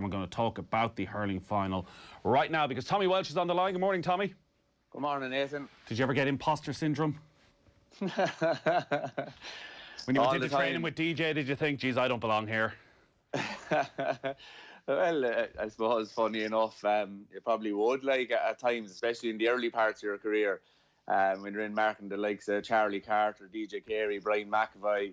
We're going to talk about the hurling final right now because Tommy Walsh is on the line. Good morning, Tommy. Good morning, Nathan. Did you ever get imposter syndrome? When you went into training with DJ, did you think, geez, I don't belong here? Well, I suppose, funny enough, you probably would, like, at times, especially in the early parts of your career, when you're in marking the likes of Charlie Carter, DJ Carey, Brian McAvoy,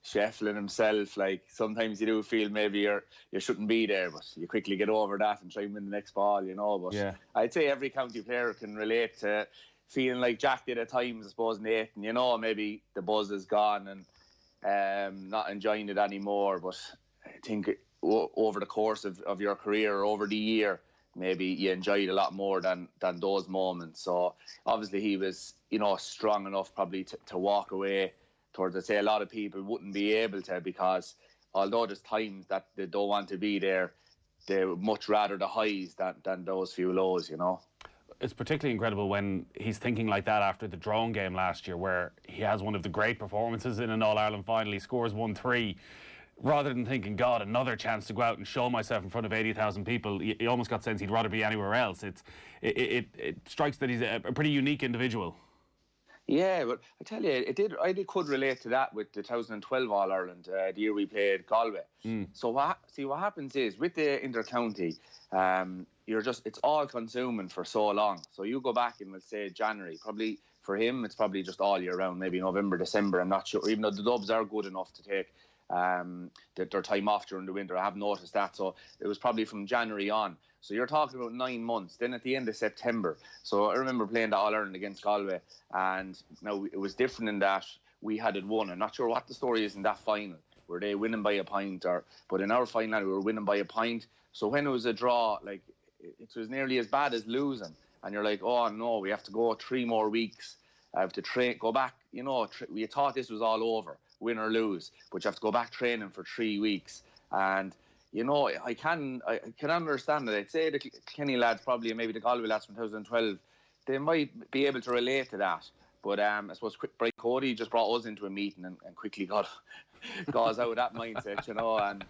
Shefflin himself. Like, sometimes you do feel maybe you shouldn't be there, but you quickly get over that and try and win the next ball, you know. But yeah, I'd say every county player can relate to feeling like Jack did at times, I suppose, Nathan, you know, maybe the buzz is gone and not enjoying it anymore. But I think over the course of your career or over the year, maybe you enjoyed a lot more than those moments. So obviously he was, you know, strong enough probably to walk away towards, I'd say, a lot of people wouldn't be able to, because although there's times that they don't want to be there, they would much rather the highs than those few lows, you know. It's particularly incredible when he's thinking like that after the Drone game last year, where he has one of the great performances in an All-Ireland final. He scores 1-3. Rather than thinking, God, another chance to go out and show myself in front of 80,000 people, he almost got the sense he'd rather be anywhere else. It strikes that he's a pretty unique individual. Yeah, but I tell you, I could relate to that with the 2012 All-Ireland, the year we played Galway. So what happens is, with the inter-county, it's all-consuming for so long. So you go back in, let's say, January. Probably for him, it's probably just all year round, maybe November, December, I'm not sure, even though the Dubs are good enough to take their time off during the winter. I have noticed that. So it was probably from January on. So you're talking about 9 months. Then at the end of September. So I remember playing the All-Ireland against Galway, and now it was different in that we had it won. I'm not sure what the story is in that final. Were they winning by a point? But in our final, we were winning by a point. So when it was a draw, like, it was nearly as bad as losing. And you're like, oh no, we have to go 3 more weeks. I have to go back. You know, we thought this was all over, win or lose, but you have to go back training for 3 weeks. And you know, I can understand that. I'd say the Kilkenny lads, probably, and maybe the Galway lads from 2012, they might be able to relate to that. But I suppose Brian Cody just brought us into a meeting and quickly got us out of that mindset, you know. And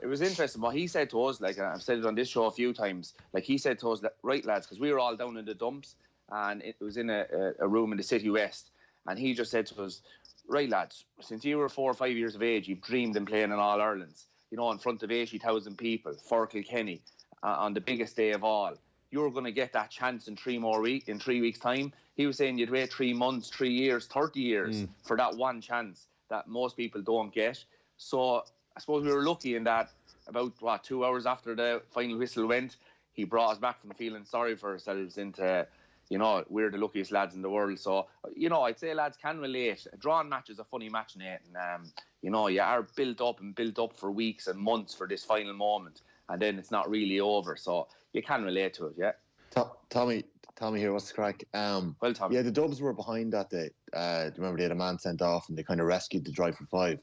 it was interesting what he said to us. Like, I've said it on this show a few times. Like, he said to us, right, lads, because we were all down in the dumps, and it was in a room in the City West, and he just said to us, right, lads, since you were 4 or 5 years of age, you've dreamed in playing in All-Irelands, you know, in front of 80,000 people for Kilkenny on the biggest day of all. You're going to get that chance in 3 weeks' time. He was saying you'd wait 3 months, 3 years, 30 years for that one chance that most people don't get. So I suppose we were lucky in that about 2 hours after the final whistle went, he brought us back from feeling sorry for ourselves into, you know, we're the luckiest lads in the world. So, you know, I'd say lads can relate. A drawn match is a funny match, Nathan. You know, you are built up for weeks and months for this final moment, and then it's not really over. So you can relate to it, yeah. Tommy here, what's the crack? Well, Tommy. Yeah, the Dubs were behind that day. Remember, they had a man sent off and they kind of rescued the drive for 5.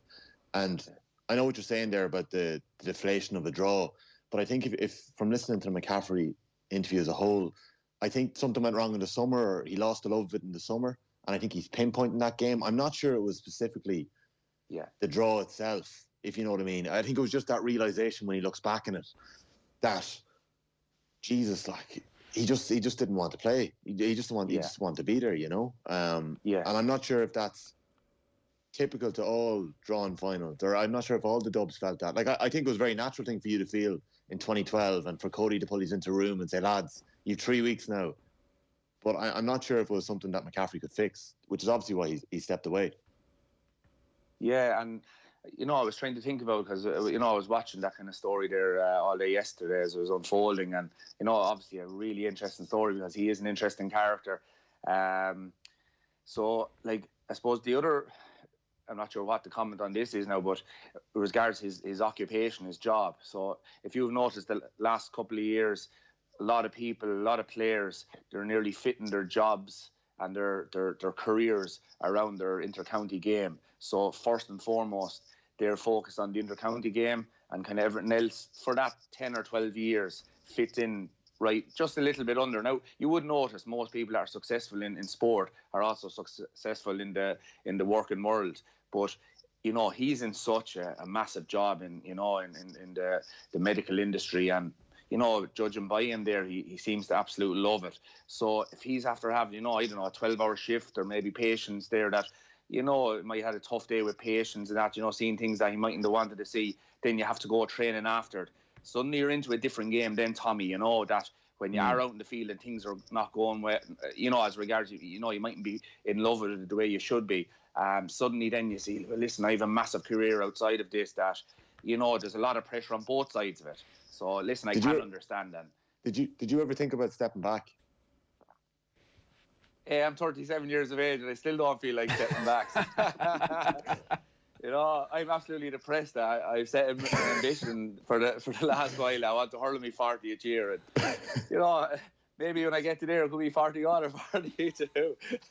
And I know what you're saying there about the deflation of the draw, but I think if from listening to the McCaffrey interview as a whole, I think something went wrong in the summer, or he lost the love of it in the summer, and I think he's pinpointing that game. I'm not sure it was specifically the draw itself, if you know what I mean. I think it was just that realisation when he looks back in it that, Jesus, like, he just didn't want to play. He just wanted to be there, you know. And I'm not sure if that's typical to all drawn finals, or I'm not sure if all the Dubs felt that. Like, I think it was a very natural thing for you to feel in 2012, and for Cody to pull his into a room and say, lads, you've 3 weeks now. But I'm not sure if it was something that McCaffrey could fix, which is obviously why he stepped away. Yeah, and, you know, I was trying to think about, because, you know, I was watching that kind of story there all day yesterday as it was unfolding, and, you know, obviously a really interesting story because he is an interesting character. So, like, I suppose the other, I'm not sure what the comment on this is now, but it regards his occupation, his job. So if you've noticed the last couple of years, a lot of people, a lot of players, they're nearly fitting their jobs and their careers around their inter-county game. So first and foremost, they're focused on the inter-county game, and kind of everything else for that 10 or 12 years fits in right just a little bit under. Now, you would notice most people that are successful in sport are also successful in the working world. But you know, he's in such a massive job in the medical industry, and you know, judging by him there, he seems to absolutely love it. So if he's after having, you know, I don't know, a 12-hour shift, or maybe patients there that, you know, might have had a tough day with patients and that, you know, seeing things that he mightn't have wanted to see, then you have to go training after it. Suddenly you're into a different game then, Tommy, you know, that when you are out in the field and things are not going well, you know, as regards, you know, you mightn't be in love with it the way you should be. Suddenly then you see, well, listen, I have a massive career outside of this, that, you know, there's a lot of pressure on both sides of it. So listen, I can understand that. Did you ever think about stepping back? I'm 37 years of age and I still don't feel like stepping back. You know, I'm absolutely depressed. I've set an ambition for the last while. I want to hurl me 40th year, and you know, maybe when I get to there, it could be 41 or 42.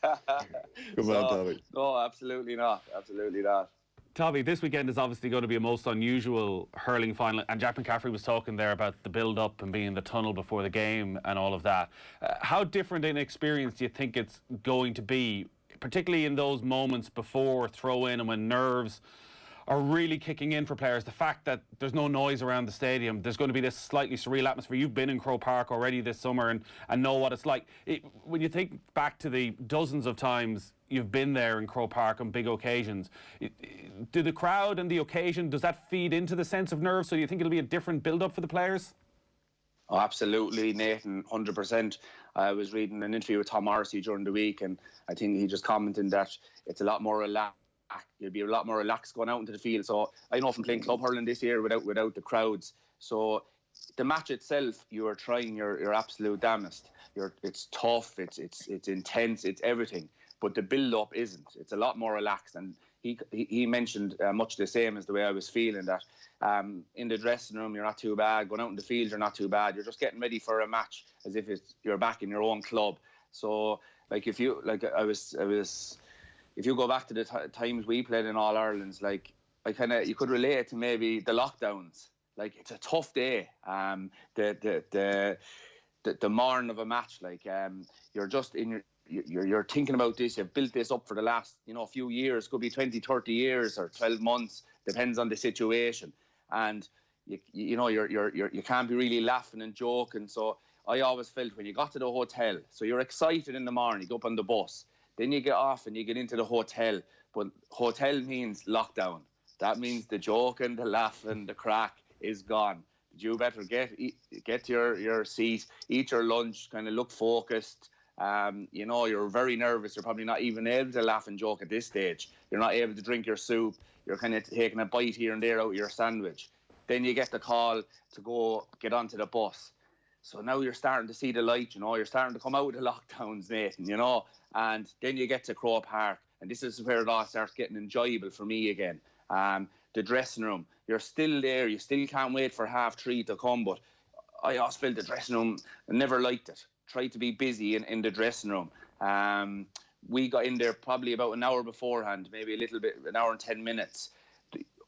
Come on, Tommy. No, absolutely not. Absolutely not. Tommy, this weekend is obviously going to be a most unusual hurling final, and Jack McCaffrey was talking there about the build-up and being in the tunnel before the game and all of that. How different an experience do you think it's going to be, particularly in those moments before throw-in and when nerves are really kicking in for players? The fact that there's no noise around the stadium, there's going to be this slightly surreal atmosphere. You've been in Croke Park already this summer and know what it's like. When you think back to the dozens of times you've been there in Croke Park on big occasions, do the crowd and the occasion, does that feed into the sense of nerves? So do you think it'll be a different build-up for the players? Oh, absolutely, Nathan, 100%. I was reading an interview with Tom Morrissey during the week, and I think he just commented that it's a lot more relaxed. You'll be a lot more relaxed going out into the field. So I know from playing club hurling this year without the crowds. So the match itself, you are trying your absolute damnedest. It's tough, it's intense, it's everything. But the build-up isn't. It's a lot more relaxed. And he mentioned much the same as the way I was feeling, that in the dressing room you're not too bad, going out in the field you're not too bad. You're just getting ready for a match as if you're back in your own club. So like if you go back to the times we played in All Irelands, like you could relate to maybe the lockdowns. Like it's a tough day. The morning of a match, like you're just in you're thinking about this. You've built this up for the last, you know, few years. Could be 20, 30 years or 12 months. Depends on the situation. And you know you can't be really laughing and joking. So I always felt when you got to the hotel, so you're excited in the morning, you go up on the bus, then you get off and you get into the hotel. But hotel means lockdown. That means the joking, the laughing, the crack is gone. You better get to your seat, eat your lunch, kind of look focused. You know, you're very nervous. You're probably not even able to laugh and joke at this stage. You're not able to drink your soup. You're kind of taking a bite here and there out of your sandwich. Then you get the call to go get onto the bus. So now you're starting to see the light, you know. You're starting to come out of the lockdowns, Nathan, you know. And then you get to Croke Park. And this is where it all starts getting enjoyable for me again. The dressing room. You're still there. You still can't wait for 3:30 to come. But I always felt the dressing room, I never liked it. Tried to be busy in the dressing room. We got in there probably about an hour beforehand, maybe a little bit, an hour and 10 minutes.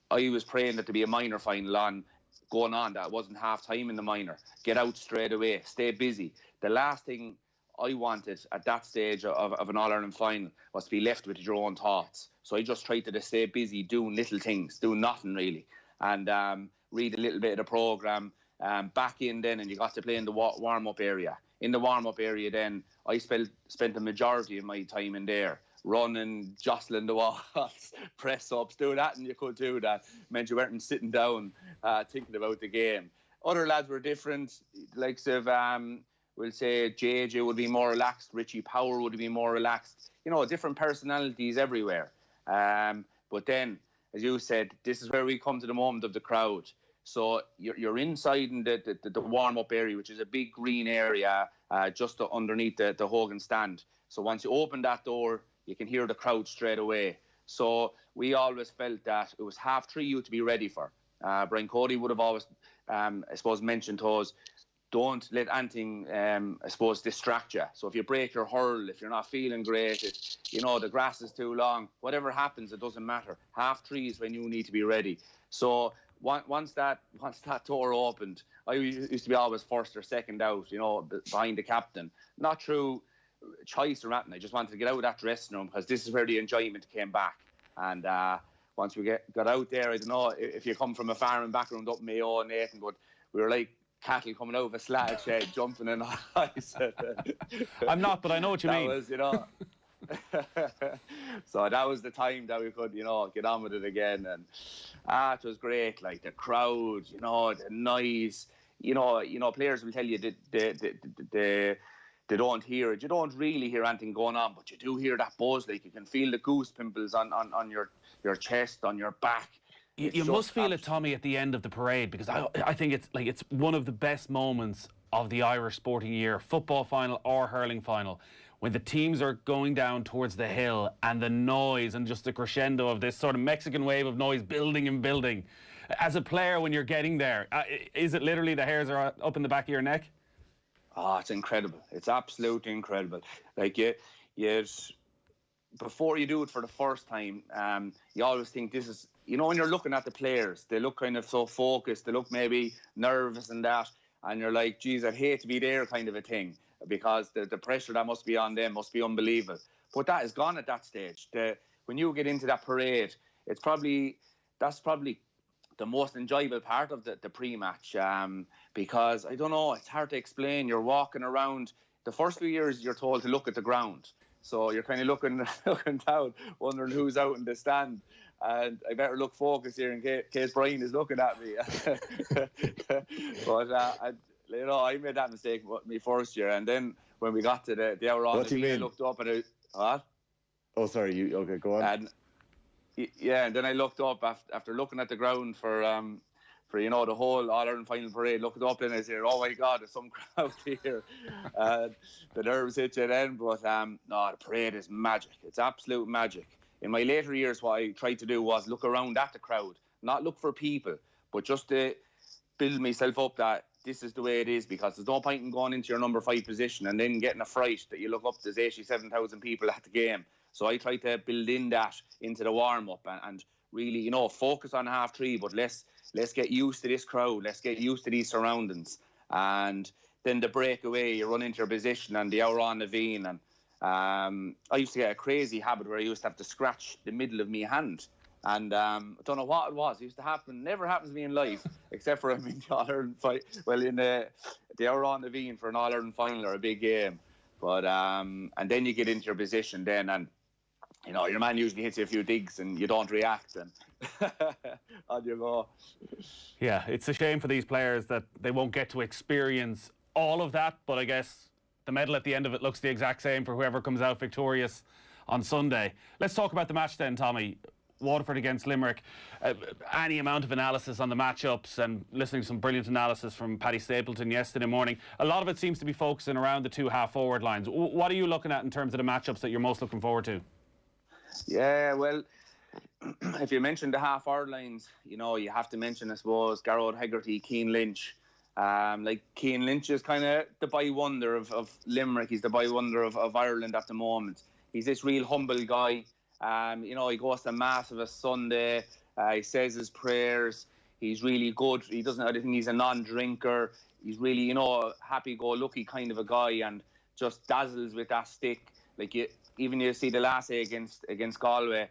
I was praying that there be a minor final going on, that it wasn't half time in the minor. Get out straight away, stay busy. The last thing I wanted at that stage of an All-Ireland final was to be left with your own thoughts. So I just tried to stay busy doing little things, doing nothing really, and read a little bit of the programme. Back in then, and you got to play in the warm-up area. In the warm-up area then, I spent the majority of my time in there, running, jostling the walls, press-ups, do that, and you could do that. Meant you weren't sitting down thinking about the game. Other lads were different, likes of, we'll say, JJ would be more relaxed, Richie Power would be more relaxed. You know, different personalities everywhere. But then, as you said, this is where we come to the moment of the crowd. So you're inside in the warm-up area, which is a big green area just underneath the Hogan stand. So once you open that door, you can hear the crowd straight away. So we always felt that it was 3:30 you to be ready for. Brian Cody would have always, I suppose, mentioned to us, don't let anything, I suppose, distract you. So if you break your hurl, if you're not feeling great, if, you know, the grass is too long, whatever happens, it doesn't matter. 3:30 is when you need to be ready. So once that door opened, I used to be always first or second out, you know, behind the captain. Not through choice or anything. I just wanted to get out of that dressing room because this is where the enjoyment came back. And once we got out there, I don't know if you come from a farming background up Mayo and Nathan, but we were like cattle coming out of a slag shed, jumping in ice. I'm not, but I know what you mean. That was, you know. So that was the time that we could, you know, get on with it again. And it was great. Like the crowd, you know, the noise. You know, players will tell you that they don't hear it. You don't really hear anything going on, but you do hear that buzz. Like you can feel the goose pimples on your chest, on your back. You must feel it, Tommy, at the end of the parade, because I think it's one of the best moments of the Irish sporting year, football final or hurling final, when the teams are going down towards the hill and the noise and just the crescendo of this sort of Mexican wave of noise building and building. As a player, when you're getting there, is it literally the hairs are up in the back of your neck? Oh, it's incredible. It's absolutely incredible. Like before you do it for the first time, you always think this is, you know, when you're looking at the players, they look kind of so focused, they look maybe nervous and that, and you're like, geez, I'd hate to be there kind of a thing, because the pressure that must be on them must be unbelievable. But that is gone at that stage. When you get into that parade, that's probably the most enjoyable part of the pre-match, because, I don't know, it's hard to explain. You're walking around. The first few years, you're told to look at the ground. So you're kind of looking down, wondering who's out in the stand. And I better look focused here in case Brian is looking at me. But, you know, I made that mistake my first year. And then when we got to the hour on, I looked up and what? Oh, sorry. Okay, go on. And then I looked up after looking at the ground for you know, the whole All-Ireland final parade, looked up and I said, oh my God, there's some crowd here. The nerves hit you then, but no, the parade is magic. It's absolute magic. In my later years, what I tried to do was look around at the crowd, not look for people, but just to build myself up that this is the way it is, because there's no point in going into your number 5 position and then getting a fright that you look up, there's 87,000 people at the game. So I tried to build in that into the warm-up and really, you know, focus on half 3, but let's get used to this crowd, let's get used to these surroundings. And then the breakaway, you run into your position and the hour on the vein. And I used to get a crazy habit where I used to have to scratch the middle of my hand. And I don't know what it was. It used to happen. Never happens to me in life, except for I'm in the All-Ireland fight. Well, in the hour on the vein for an All-Ireland final or a big game. But and then you get into your position then, and you know, your man usually hits you a few digs and you don't react, and on you go. Yeah, it's a shame for these players that they won't get to experience all of that, but I guess the medal at the end of it looks the exact same for whoever comes out victorious on Sunday. Let's talk about the match then, Tommy. Waterford against Limerick. Any amount of analysis on the matchups, and listening to some brilliant analysis from Paddy Stapleton yesterday morning. A lot of it seems to be focusing around the 2 half-forward lines. What are you looking at in terms of the matchups that you're most looking forward to? Yeah, well, if you mention the half-forward lines, you know, you have to mention, I suppose, Garrod Hegarty, Cian Lynch. Like, Cian Lynch is kind of the boy wonder of Limerick. He's the boy wonder of Ireland at the moment. He's this real humble guy. You know, he goes to Mass of a Sunday. He says his prayers. He's really good. He doesn't, I think he's a non-drinker. He's really, you know, happy-go-lucky kind of a guy, and just dazzles with that stick. Like, even you see the last day against Galway,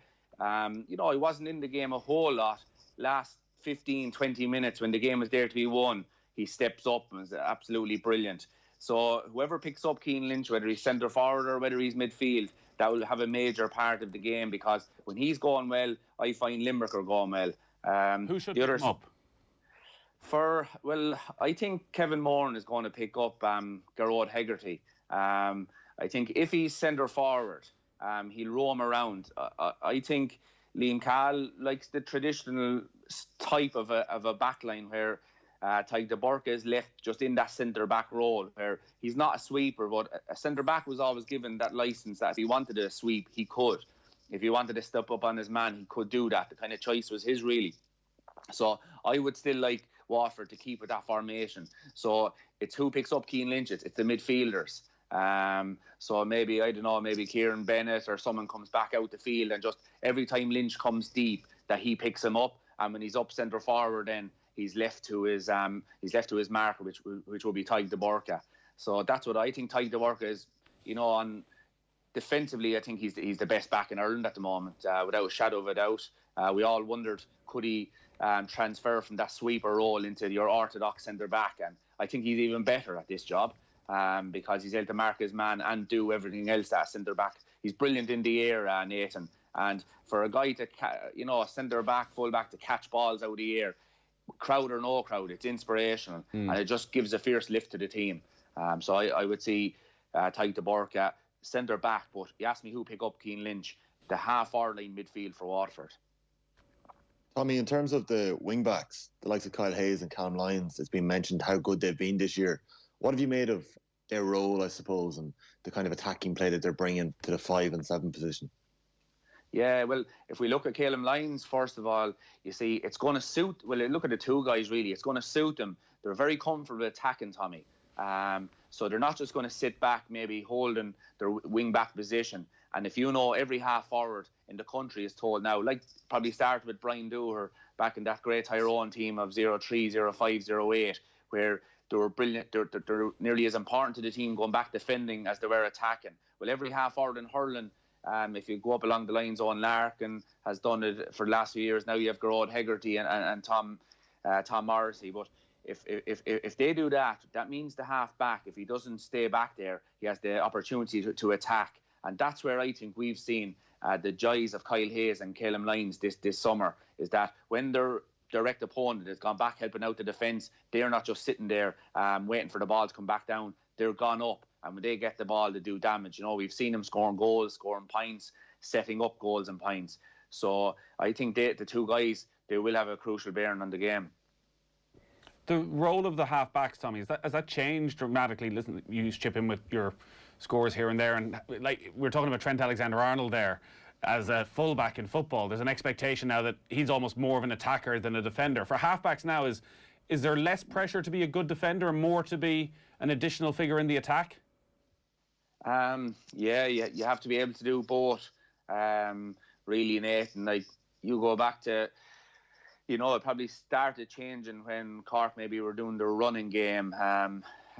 you know, he wasn't in the game a whole lot. Last 15, 20 minutes when the game was there to be won, he steps up and is absolutely brilliant. So whoever picks up Cian Lynch, whether he's centre forward or whether he's midfield, that will have a major part of the game, because when he's going well, I find Limerick are going well. Who should pick him up? Well, I think Kevin Moran is going to pick up Garrod Hegarty. I think if he's centre forward, he'll roam around. I think Liam Cahill likes the traditional type of a backline where Tadhg de Burca is left just in that centre-back role, where he's not a sweeper, but a centre-back was always given that licence that if he wanted to sweep, he could. If he wanted to step up on his man, he could do that. The kind of choice was his, really. So I would still like Waterford to keep with that formation. So it's who picks up Cian Lynch, it's the midfielders. So maybe, I don't know, maybe Kieran Bennett or someone comes back out the field, and just every time Lynch comes deep, that he picks him up, and when he's up centre forward, then he's left to his marker, which will be Tadhg de Burca. So that's what I think. Tadhg de Burca is, you know, on defensively, I think he's the best back in Ireland at the moment, without a shadow of a doubt. We all wondered, could he transfer from that sweeper role into your orthodox centre-back? And I think he's even better at this job because he's able to mark his man and do everything else that centre-back. He's brilliant in the air, Nathan. And for a guy to, a centre-back, full-back to catch balls out of the air, crowd or no crowd, it's inspirational. And it just gives a fierce lift to the team. So I would see Tyke Burke at centre-back. But you asked me who pick up Keane Lynch, the half-hour line midfield for Waterford. Tommy, in terms of the wing-backs, the likes of Kyle Hayes and Cam Lyons, it's been mentioned how good they've been this year. What have you made of their role, I suppose, and the kind of attacking play that they're bringing to the 5 and 7 position? Yeah, well, if we look at Caleb Lyons, first of all, you see, it's going to suit, well, look at the two guys, really. It's going to suit them. They're very comfortable attacking, Tommy. So they're not just going to sit back, maybe holding their wing-back position. And if you know, every half-forward in the country is told now, like probably started with Brian Dooher back in that great Tyrone team of 03, 05, 08, where they were brilliant. They're nearly as important to the team going back defending as they were attacking. Well, every half-forward in hurling, if you go up along the lines, Owen Larkin has done it for the last few years. Now you have Gerard Hegarty and Tom Morrissey. But if they do that, that means the half-back, if he doesn't stay back there, he has the opportunity to attack. And that's where I think we've seen the joys of Kyle Hayes and Caleb Lyons this summer, is that when their direct opponent has gone back helping out the defence, they're not just sitting there waiting for the ball to come back down. They're gone up, and when they get the ball to do damage, we've seen them scoring goals, scoring points, setting up goals and points. So I think the two guys, they will have a crucial bearing on the game. The role of the half-backs, Tommy, has that changed dramatically? Listen, you chip in with your scores here and there, and like we're talking about Trent Alexander-Arnold there as a full-back in football. There's an expectation now that he's almost more of an attacker than a defender. For half-backs now, is there less pressure to be a good defender and more to be an additional figure in the attack? Yeah, you have to be able to do both, really, Nathan. Like, you go back to, it probably started changing when Cork maybe were doing their running game,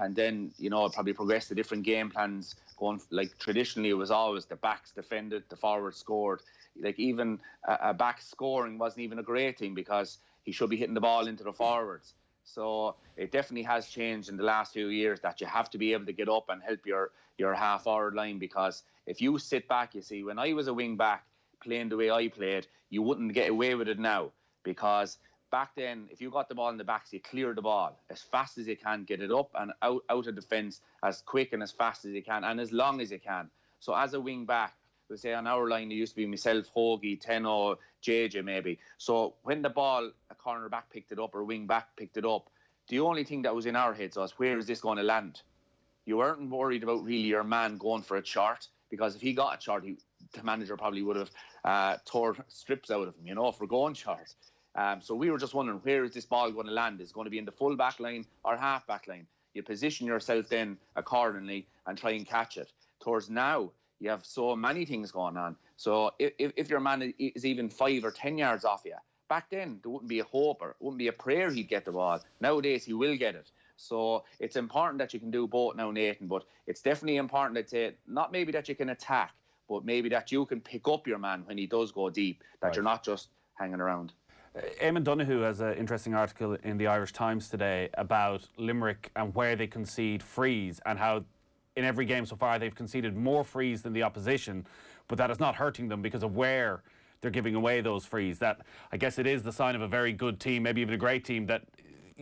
and then, it probably progressed to different game plans going, like, traditionally it was always the backs defended, the forwards scored. Like, even a back scoring wasn't even a great thing because he should be hitting the ball into the forwards. So it definitely has changed in the last few years that you have to be able to get up and help your half-forward line, because if you sit back, you see, when I was a wing-back playing the way I played, you wouldn't get away with it now, because back then, if you got the ball in the backs, you clear the ball as fast as you can, get it up and out of defence as quick and as fast as you can and as long as you can. So as a wing-back, we'll say on our line, it used to be myself, Hoagie, Tenno, JJ maybe. So when the ball, a corner-back picked it up or a wing-back picked it up, the only thing that was in our heads was, where is this going to land? You weren't worried about really your man going for a shot, because if he got a shot, the manager probably would have tore strips out of him, for going short. So we were just wondering, where is this ball going to land? Is it going to be in the full back line or half back line? You position yourself then accordingly and try and catch it. Towards now, you have so many things going on. So if your man is even 5 or 10 yards off you, back then there wouldn't be a hope or it wouldn't be a prayer he'd get the ball. Nowadays he will get it. So it's important that you can do both now, Nathan, but it's definitely important that not maybe that you can attack, but maybe that you can pick up your man when he does go deep, that right. You're not just hanging around. Eamon Donoghue has an interesting article in the Irish Times today about Limerick and where they concede frees, and how in every game so far they've conceded more frees than the opposition, but that is not hurting them because of where they're giving away those frees. That, I guess, it is the sign of a very good team, maybe even a great team, that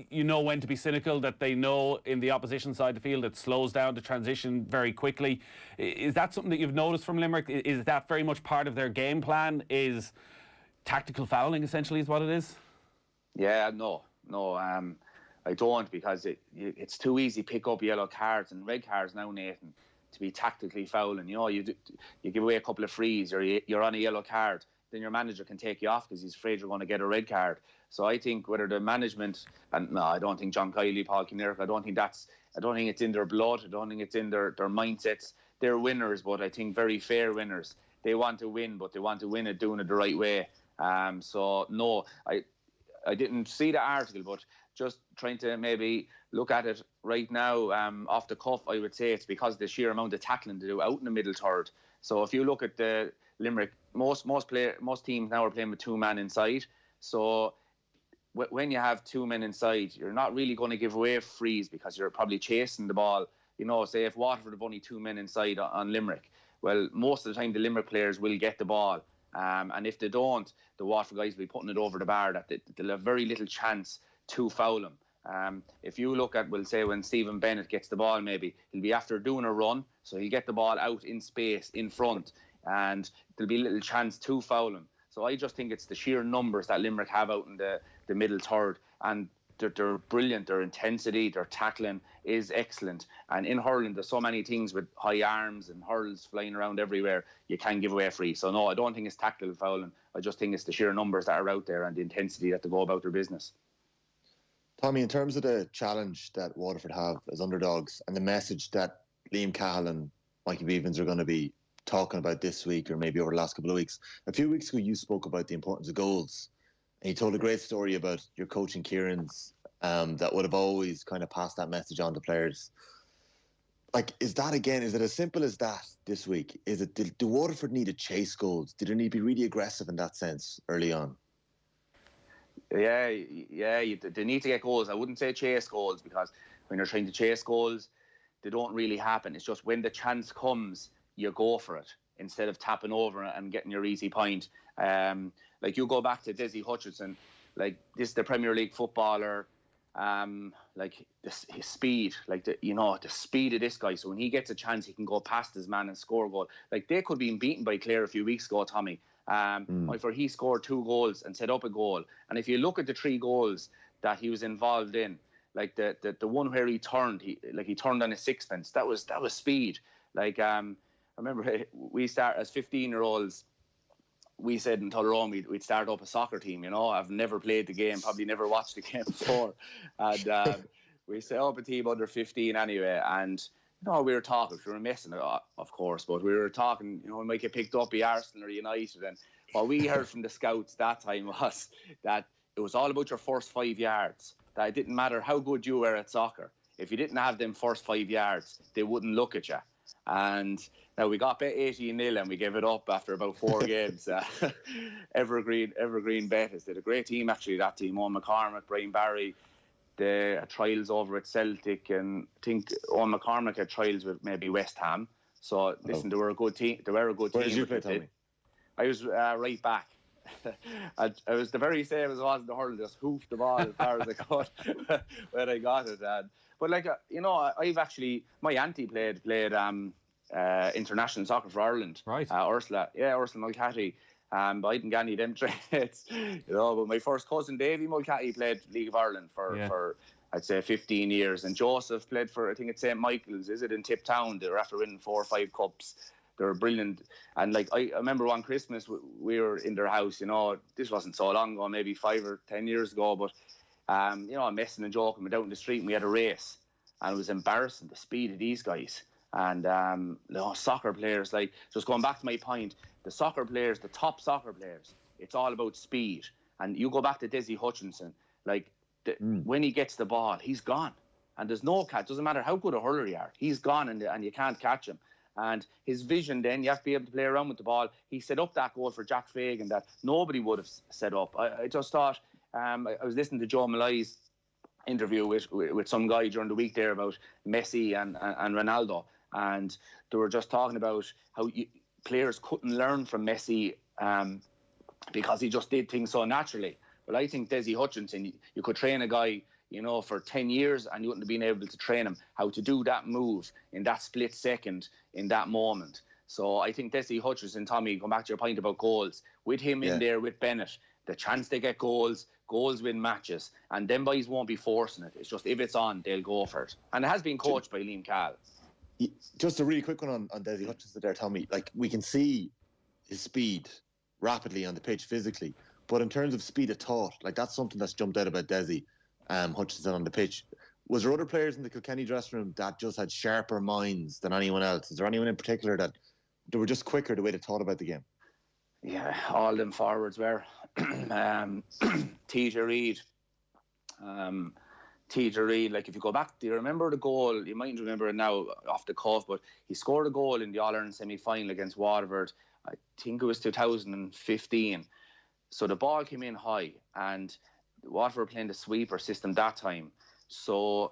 you know when to be cynical, that they know in the opposition side of the field it slows down the transition very quickly. Is that something that you've noticed from Limerick? Is that very much part of their game plan? Is tactical fouling essentially is what it is? Yeah, no, I don't, because it's too easy to pick up yellow cards and red cards now, Nathan, to be tactically fouling. You give away a couple of frees or you're on a yellow card, then your manager can take you off because he's afraid you're going to get a red card. So I think whether the management, and no, I don't think John Kiley, Paul Kinnerk, I don't think it's in their blood. I don't think it's in their mindsets. They're winners, but I think very fair winners. They want to win, but they want to win it doing it the right way. So no, I didn't see the article, but just trying to maybe look at it right now off the cuff, I would say it's because the sheer amount of tackling to do out in the middle third. So if you look at the Limerick, most teams now are playing with 2 men inside. So when you have 2 men inside, you're not really going to give away frees because you're probably chasing the ball. You know, say if Waterford have only 2 men inside on Limerick, well, most of the time the Limerick players will get the ball. And if they don't, the Waterford guys will be putting it over the bar. That they'll have very little chance to foul him. If you look at, we'll say, when Stephen Bennett gets the ball, maybe he'll be after doing a run, so he'll get the ball out in space in front, and there'll be little chance to foul him. So I just think it's the sheer numbers that Limerick have out in the middle third, and they're brilliant. Their intensity, their tackling is excellent. And in hurling, there's so many things with high arms and hurls flying around everywhere. You can give away a free. So no, I don't think it's tactical fouling. I just think it's the sheer numbers that are out there and the intensity that they go about their business. Tommy, in terms of the challenge that Waterford have as underdogs and the message that Liam Cahill and Mikey Beavens are going to be talking about this week or maybe over the last couple of weeks, a few weeks ago you spoke about the importance of goals. And you told a great story about your coaching Kieran's that would have always kind of passed that message on to players. Like, is it as simple as that this week? Do Waterford need to chase goals? Do they need to be really aggressive in that sense early on? Yeah, they need to get goals. I wouldn't say chase goals, because when you're trying to chase goals, they don't really happen. It's just when the chance comes, you go for it instead of tapping over and getting your easy point. Like, you go back to Desi Hutchinson, like, this is the Premier League footballer, like his speed, like the speed of this guy. So when he gets a chance, he can go past his man and score a goal. Like, they could be beaten by Clare a few weeks ago, Tommy. For he scored 2 goals and set up a goal. And if you look at the 3 goals that he was involved in, like the one where he turned on his sixpence, that was speed. Like, I remember we start as 15-year-olds. We said in Tullaroan we'd start up a soccer team. You know, I've never played the game, probably never watched the game before, and we set up a team under 15 anyway. And we were talking, we were messing it up, of course, but we were talking. We might get picked up by Arsenal or United. And what we heard from the scouts that time was that it was all about your first 5 yards. That it didn't matter how good you were at soccer. If you didn't have them first 5 yards, they wouldn't look at you. And now we got bet 18-0 and we gave it up after about 4 games. Evergreen Betis did a great team, actually, that team. Owen McCormack, Brian Barry, the trials over at Celtic, and I think Owen McCormack had trials with maybe West Ham. So listen, they were a good team. Where did you play, Tommy? I was right back. I was the very same as I was in the hurl, just hoofed the ball as far as I could when I got it. But like, I've actually, my auntie played international soccer for Ireland. Right. Ursula Mulcahy. But I didn't get any of them traits, But my first cousin, Davy Mulcahy, played League of Ireland for I'd say 15 years. And Joseph played for, I think it's St. Michael's, is it, in Tiptown? They were after winning 4 or 5 cups. They were brilliant. And like, I remember one Christmas, we were in their house, this wasn't so long ago, maybe 5 or 10 years ago, but, I'm messing and joking. We went out in the street and we had a race. And it was embarrassing, the speed of these guys. And soccer players, like, just going back to my point, the top soccer players, it's all about speed. And you go back to Desi Hutchinson, like, when he gets the ball, he's gone. And there's no catch. Doesn't matter how good a hurler you are. He's gone and you can't catch him. And his vision then, you have to be able to play around with the ball. He set up that goal for Jack Fagan that nobody would have set up. I just thought, I was listening to Joe Malloy's interview with some guy during the week there about Messi and Ronaldo. And they were just talking about how players couldn't learn from Messi because he just did things so naturally. But I think Desi Hutchinson, you could train a guy, for 10 years and you wouldn't have been able to train him how to do that move in that split second, in that moment. So I think Desi Hutchinson, Tommy, going back to your point about goals, with him in there with Bennett, the chance they get goals win matches. And them boys won't be forcing it. It's just, if it's on, they'll go for it. And it has been coached by Liam Cahill. Just a really quick one on Desi Hutchinson there, Tommy. Like, we can see his speed rapidly on the pitch physically, but in terms of speed of thought, like, that's something that's jumped out about Desi Hutchinson on the pitch. Was there other players in the Kilkenny dressing room that just had sharper minds than anyone else? Is there anyone in particular that they were just quicker the way they thought about the game? Yeah, all them forwards were. TJ Reid, TJ Reid, like if you go back, do you remember the goal? You might remember it now off the cuff, but he scored a goal in the All-Ireland semi-final against Waterford. I think it was 2015. So the ball came in high, and Waterford were playing the sweeper system that time. So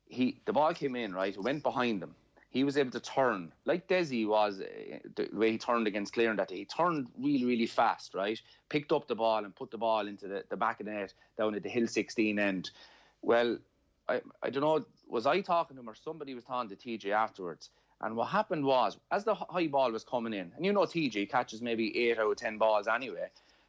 the ball came in, right? It went behind him. He was able to turn, like Desi was, the way he turned against Clare that day. He turned really, really fast, right? Picked up the ball and put the ball into the back of the net down at the Hill 16 end. Well, I don't know, was I talking to him or somebody was talking to TJ afterwards? And what happened was, as the high ball was coming in, and you know TJ catches maybe 8 out of 10 balls anyway,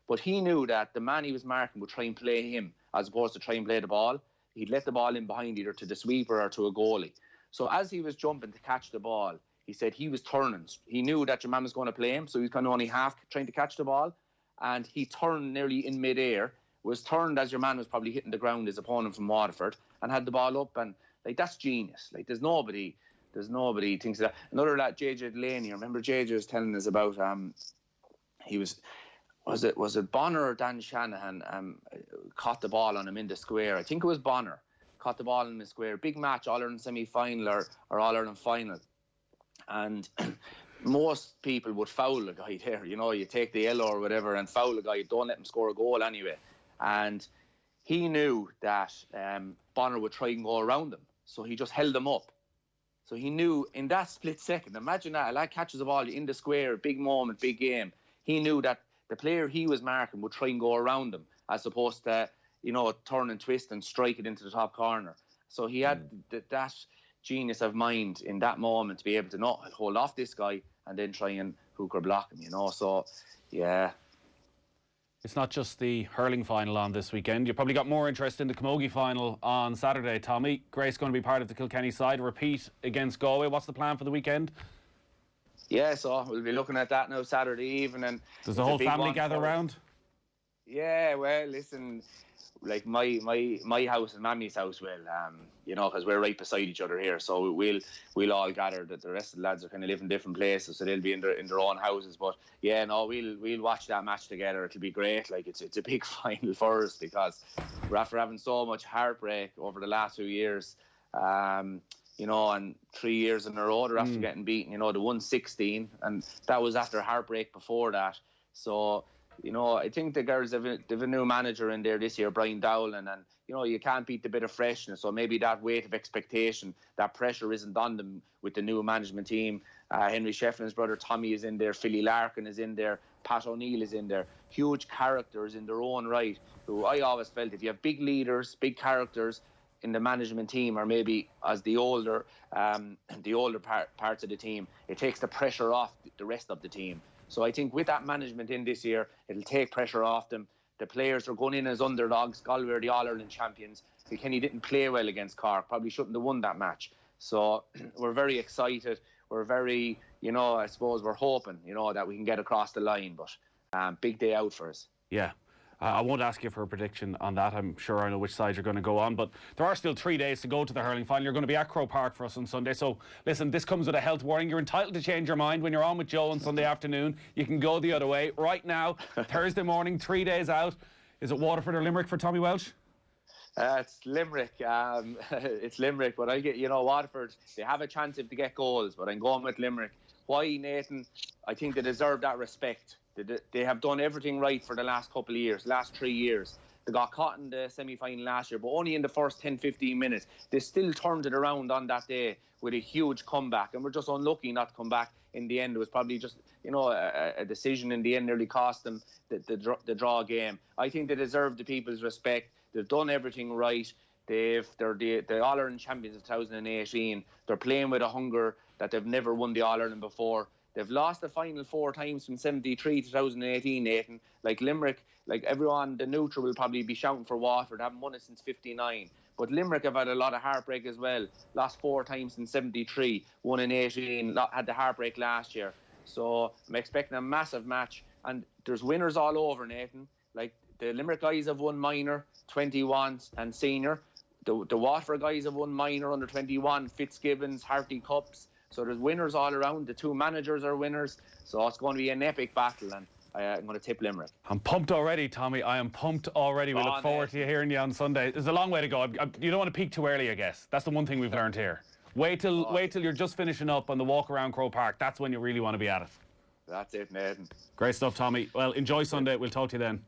but he knew that the man he was marking would try and play him as opposed to try and play the ball. He'd let the ball in behind either to the sweeper or to a goalie. So as he was jumping to catch the ball, he said he was turning. He knew that your man was going to play him, so he was kind of only half trying to catch the ball. And he turned nearly in midair, was turned as your man was probably hitting the ground, his opponent from Waterford, and had the ball up. And like, that's genius. Like, there's nobody thinks that. Another lad, JJ Delaney, I remember JJ was telling us about, he was it Bonner or Dan Shanahan caught the ball on him in the square. I think it was Bonner. Caught the ball in the square. Big match, All-Ireland semi-final or All-Ireland final. And most people would foul a guy there. You know, you take the yellow or whatever and foul a guy. Don't let him score a goal anyway. And he knew that Bonner would try and go around him. So he just held him up. So he knew in that split second, imagine that, a lad catches the ball in the square, big moment, big game. He knew that the player he was marking would try and go around him as opposed to, you know, turn and twist and strike it into the top corner. So he had that genius of mind in that moment to be able to not hold off this guy and then try and hooker block him, you know. So, yeah. It's not just the hurling final on this weekend. You probably got more interest in the camogie final on Saturday, Tommy. Grace going to be part of the Kilkenny side. Repeat against Galway. What's the plan for the weekend? Yeah, so we'll be looking at that now Saturday evening. Does the whole family gather round? Yeah, well, listen, like my house and Mammy's house will, you know, because we're right beside each other here, so we'll all gather. That the rest of the lads are kind of live in different places, so they'll be in their own houses. But yeah, no, we'll watch that match together. It'll be great. Like it's a big final for us because we're after having so much heartbreak over the last few years. You know, and 3 years in a row they're after getting beaten. You know, they won 16, and that was after heartbreak before that. So, you know, I think the girls have a new manager in there this year, Brian Dowling, and, you know, you can't beat the bit of freshness. So maybe that weight of expectation, that pressure isn't on them with the new management team. Henry Shefflin's brother Tommy is in there, Philly Larkin is in there, Pat O'Neill is in there. Huge characters in their own right, who I always felt if you have big leaders, big characters in the management team, or maybe as the older parts of the team, it takes the pressure off the rest of the team. So I think with that management in this year, it'll take pressure off them. The players are going in as underdogs. Galway are the All-Ireland champions. Kilkenny didn't play well against Cork, probably shouldn't have won that match. So we're very excited. We're very, you know, I suppose we're hoping, you know, that we can get across the line. But big day out for us. Yeah. I won't ask you for a prediction on that. I'm sure I know which side you're going to go on. But there are still 3 days to go to the hurling final. You're going to be at Croke Park for us on Sunday. So, listen, this comes with a health warning. You're entitled to change your mind when you're on with Joe on Sunday afternoon. You can go the other way. Right now, Thursday morning, 3 days out. Is it Waterford or Limerick for Tommy Walsh? It's Limerick. It's Limerick. But I get, you know, Waterford, they have a chance if they get goals. But I'm going with Limerick. Why, Nathan? I think they deserve that respect. They have done everything right for the last couple of years, last 3 years. They got caught in the semi-final last year, but only in the first 10-15 minutes. They still turned it around on that day with a huge comeback, and we're just unlucky not to come back in the end. It was probably just, you know, a decision in the end nearly cost them the draw game. I think they deserve the people's respect. They've done everything right. They're the All-Ireland champions of 2018. They're playing with a hunger that they've never won the All-Ireland before. They've lost the final 4 times from 73 to 2018, Nathan. Like Limerick, like everyone, the neutral will probably be shouting for Waterford. They haven't won it since 59. But Limerick have had a lot of heartbreak as well. Lost 4 times in 73, won in 18, had the heartbreak last year. So I'm expecting a massive match. And there's winners all over, Nathan. Like the Limerick guys have won minor, 21 and senior. The Waterford guys have won minor, under 21, Fitzgibbons, Harty Cups. So there's winners all around. The 2 managers are winners. So it's going to be an epic battle. And I'm going to tip Limerick. I'm pumped already, Tommy. I am pumped already. We look forward to hearing you on Sunday. There's a long way to go. You don't want to peak too early, I guess. That's the one thing we've learned here. Wait till you're just finishing up on the walk around Croke Park. That's when you really want to be at it. That's it, Nathan. Great stuff, Tommy. Well, enjoy Sunday. We'll talk to you then.